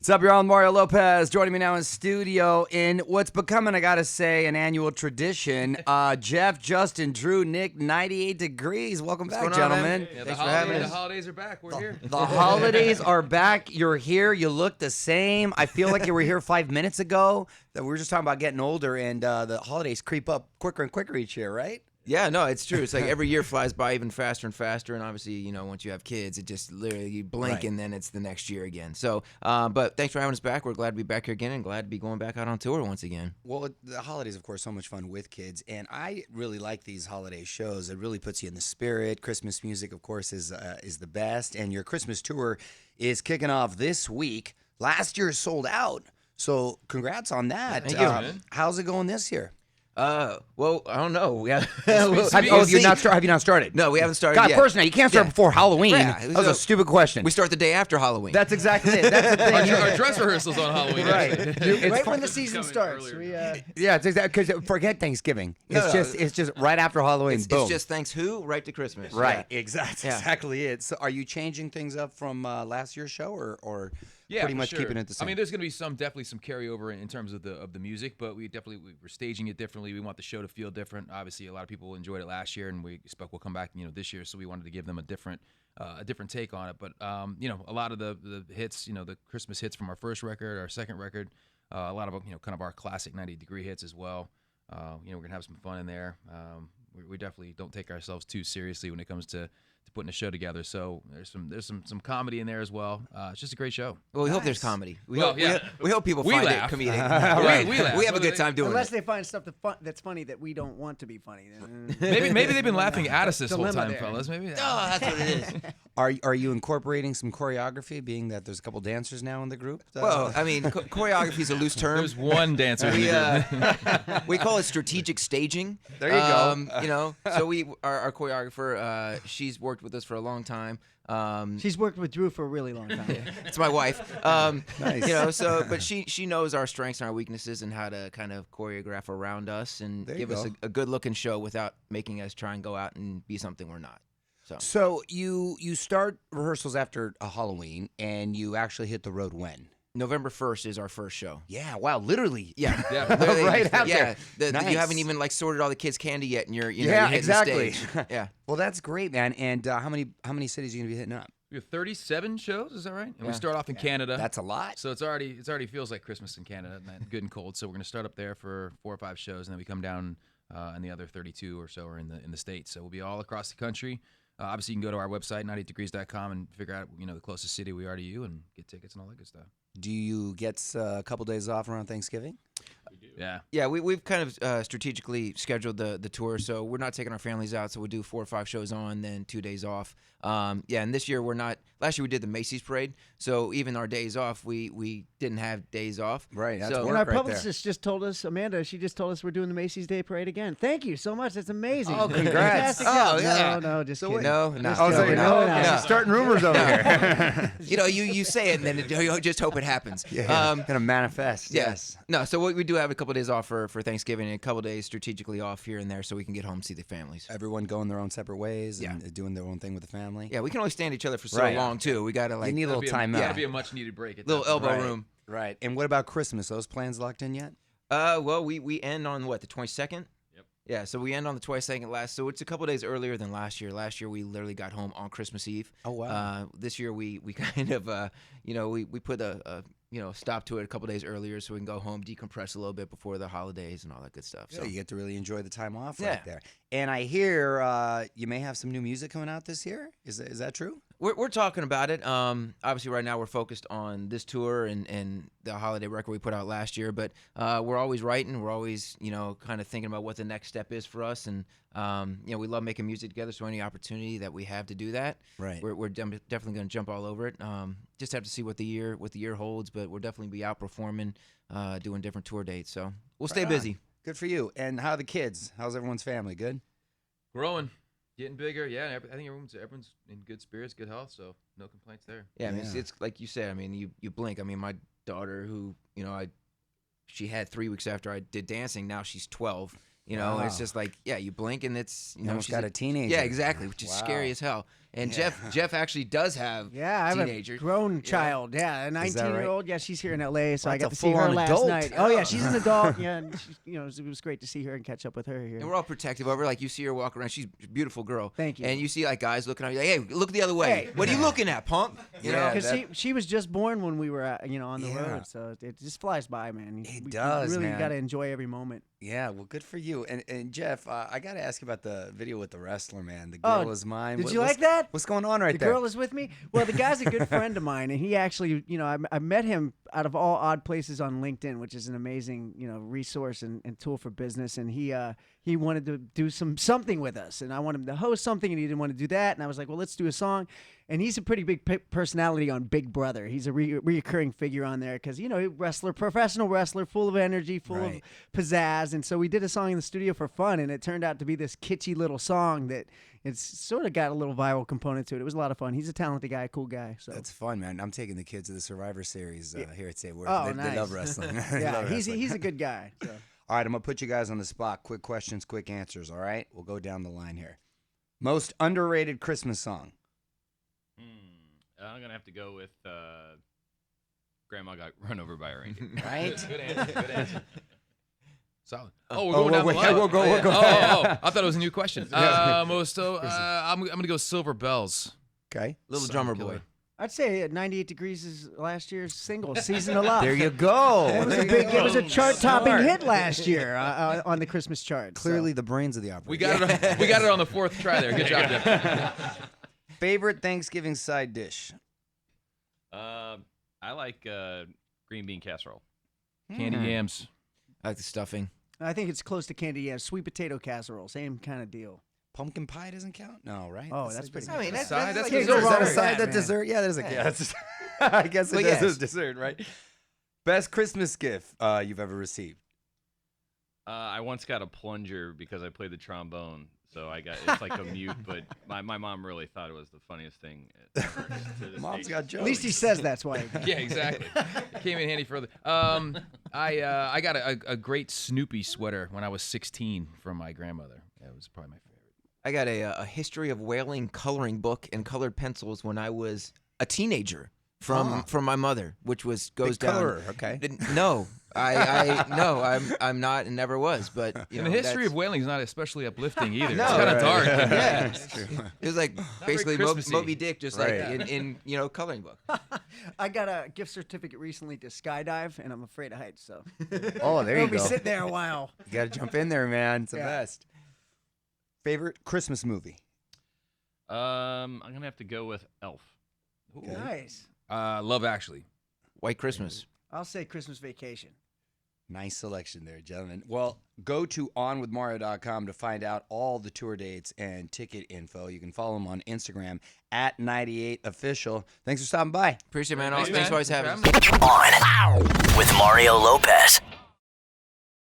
What's up, y'all? I'm Mario Lopez. Joining me now in studio in what's becoming, I gotta say, an annual tradition. Jeff, Justin, Drew, Nick, 98 Degrees. Welcome back, gentlemen. Yeah, Thanks for having us. The holidays are back. We're here. The holidays are back. You're here. You look the same. I feel like you were here 5 minutes ago. That we were just talking about getting older, and the holidays creep up quicker and quicker each year, right? Yeah, no, it's true. It's like every year flies by even faster and faster, and obviously, you know, once you have kids, it just literally you blink Right. and then it's the next year again. So, but thanks for having us back. We're glad to be back here again and glad to be going back out on tour once again. Well, the holidays, of course, so much fun with kids, and I really like these holiday shows. It really puts you in the spirit. Christmas music, of course, is the best, and your Christmas tour is kicking off this week. Last year sold out, so congrats on that. Thank you. How's it going this year? Well, I don't know. Have Have you not started? No, we haven't started God, yet. of course not. You can't start before Halloween. Yeah, that was so- a stupid question. We start the day after Halloween. That's exactly it. That's the thing. Our dress rehearsals on Halloween. Right. actually. It's Right fun- when the season starts. earlier. Yeah, it's exactly because forget Thanksgiving. No, It's just right after Halloween. it's Boom. just thanks who right to Christmas. right. Yeah. Exactly. Yeah. Exactly it. So, are you changing things up from last year's show, or Yeah, pretty for much sure. keeping it the same? I mean, there's going to be definitely some carryover in terms of the music, but we're staging it differently. We want the show to feel different. Obviously, a lot of people enjoyed it last year, and we expect we'll come back, this year. So we wanted to give them a different take on it. But a lot of the hits, the Christmas hits from our first record, our second record, a lot of kind of our classic 90-degree hits as well. We're gonna have some fun in there. We definitely don't take ourselves too seriously when it comes to putting a show together. So there's some comedy in there as well. It's just a great show. Well, we hope there's comedy. We Well, hope, yeah. we hope people We find laugh. it comedic. Right. We laugh. We have a good time doing Unless it. they find stuff that's funny that we don't want to be funny. Maybe they've been laughing at us this whole Dilemma time, there. fellas. Maybe. Oh, that's what it is. Are you incorporating some choreography, being that there's a couple dancers now in the group? Well, I mean, choreography is a loose term. There's one dancer. in We the group. we call it strategic staging. There you go. So our choreographer, she's worked with us for a long time. She's worked with Drew for a really long time. It's my wife. Nice. But she knows our strengths and our weaknesses and how to kind of choreograph around us and There you give us go. a good looking show without making us try and go out and be something we're not. So you start rehearsals after Halloween, and you actually hit the road when? November 1st is our first show. Yeah. Wow. Literally. Yeah, Yeah. literally, Right after. Yeah, Nice. you haven't even sorted all the kids' candy yet, and you're Yeah, hitting exactly. the stage. Yeah. Well, that's great, man. And how many cities are you gonna be hitting up? We have 37 shows. Is that right? And Yeah. we start off in Canada. That's a lot. So it's already feels like Christmas in Canada, and good and cold. So we're gonna start up there for 4 or 5 shows, and then we come down, and the other 32 or so are in the States. So we'll be all across the country. Obviously, you can go to our website 98degrees.com and figure out the closest city we are to you and get tickets and all that good stuff. Do you get a couple days off around Thanksgiving? Yeah. Yeah, we've kind of strategically scheduled the tour, so we're not taking our families out. So we'll do 4 or 5 shows on, then 2 days off. And this year we're not. Last year we did the Macy's parade, so even our days off, we didn't have days off. Right, that's So- work And our right there. publicist just told us, Amanda, she just told us we're doing the Macy's Day Parade again. Thank you so much. That's amazing. Oh, congrats. Fantastic Oh, job. yeah. No, just So kidding. No, Just no. I was like, joking. no, No, okay. no. She's starting rumors over here. You say it, and then you just hope it happens. Yeah, gonna manifest. Yeah. Yes. No, so we do have a couple days off for Thanksgiving and a couple days strategically off here and there so we can get home and see the families. Everyone going their own separate ways and doing their own thing with the family. Yeah, we can only stand each other for so Right. long, too. We got to, You need a little time That'd out. be a much needed break. At little that elbow point. room. Right. And what about Christmas? Those plans locked in yet? Well, we end on, the 22nd? Yep. Yeah, so we end on the 22nd last. So it's a couple days earlier than last year. Last year, we literally got home on Christmas Eve. Oh, wow. This year, we kind of, we put a stop to it a couple days earlier so we can go home, decompress a little bit before the holidays and all that good stuff. So So you get to really enjoy the time off Yeah. right there. And I hear you may have some new music coming out this year. Is that true? we're talking about it. Obviously, right now we're focused on this tour and the holiday record we put out last year. But we're always writing. We're always, kind of thinking about what the next step is for us. And we love making music together. So any opportunity that we have to do that, Right. we're definitely going to jump all over it. Just have to see what the year holds. But we'll definitely be out performing, doing different tour dates. So we'll stay Right on. busy. Good for you. And how are the kids? How's everyone's family? Good? Growing, getting bigger. Yeah, I think everyone's in good spirits, good health. So no complaints there. Yeah, I mean, Yeah. it's like you said. I mean, you blink. I mean, my daughter, who she had 3 weeks after I did dancing. Now she's 12. And it's Wow. just like, yeah, you blink and it's You almost she's got a teenager. Yeah, exactly, which is Wow. scary as hell. And Jeff actually does have Yeah, I have teenagers. a grown child. Yeah, a Is that right? 19-year-old. Yeah, she's here in LA, so I That's got a to see her full-on last adult. night. Oh yeah, she's an adult. Yeah, and she's, it was great to see her and catch up with her here. And we're all protective of her. Like, you see her walk around. She's a beautiful girl. Thank you. And you see, like, guys looking at you like, hey, look the other way. Hey. What are you looking at, punk? You know? Because she was just born when we were on the Yeah. road, so it just flies by, man. It We does, really man. got to enjoy every moment. Yeah, well, good for you. And Jeff, I got to ask you about the video with the wrestler, man. The girl is mine. Did you like that? What's going on right The there? girl is with me. Well, the guy's a good friend of mine, and he actually, I met him out of all odd places on LinkedIn, which is an amazing, resource and tool for business. And he wanted to do something with us, and I wanted him to host something, and he didn't want to do that. And I was like, well, let's do a song. And he's a pretty big personality on Big Brother. He's a reoccurring figure on there because, professional wrestler, full of energy, full of Right. pizzazz. And so we did a song in the studio for fun, and it turned out to be this kitschy little song that it's sort of got a little viral component to it. It was a lot of fun. He's a talented guy, cool guy. So That's fun, man. I'm taking the kids to the Survivor Series here at Say Word. Oh, They nice. love wrestling. yeah, he's a good guy. So. All right, I'm going to put you guys on the spot. Quick questions, quick answers, all right? We'll go down the line here. Most underrated Christmas song? I'm going to have to go with Grandma Got Run Over by a Reindeer. Right? Good answer. Good answer. Solid. Oh, we're Oh, going down wait, the line. we'll go. Oh, I thought it was a new question. I'm going to go Silver Bells. Okay. Little Son drummer killer. boy. I'd say 98 Degrees is last year's single, Season of Love. There you go. It was it was a chart-topping hit last year on the Christmas chart. so. Clearly the brains of the opera. We got it. We got it on the fourth try there. Good job, Jeff. Favorite Thanksgiving side dish? I like green bean casserole. Candy yams. I like the stuffing. I think it's close to candy. Yeah, sweet potato casserole, same kind of deal. Pumpkin pie doesn't count? No, right? Oh, that's like pretty dessert. I mean, that's Side, like that's dessert. dessert. Is that a wrong with side? that, That man? dessert? Yeah, that is a that's I guess it But is yes. a dessert, right? Best Christmas gift you've ever received? I once got a plunger because I played the trombone. So it's like a mute, but my mom really thought it was the funniest thing. At first, to this Mom's day. got jokes. At least he says that's why. Yeah, exactly. It came in handy further. I got a great Snoopy sweater when I was 16 from my grandmother. That was probably my favorite. I got a history of whaling coloring book and colored pencils when I was a teenager from my mother, which goes Big down. colorer, okay. No, I'm not and never was. But And the history of whaling is not especially uplifting either. No, it's kind of right. dark. and- Yeah. That's true. It was like very basically Christmassy. Moby Dick, just Right. like in coloring book. I got a gift certificate recently to skydive, and I'm afraid of heights, so Oh, there I'll you be go. sitting there a while. You got to jump in there, man. It's the Yeah. best. Favorite Christmas movie? I'm gonna have to go with Elf. Nice. Love Actually. White Christmas. I'll say Christmas Vacation. Nice selection there, gentlemen. Well, go to onwithmario.com to find out all the tour dates and ticket info. You can follow them on Instagram at 98official. Thanks for stopping by. Appreciate it, man. Thanks, Thanks man. for always Thanks having for us. having On with Mario Lopez.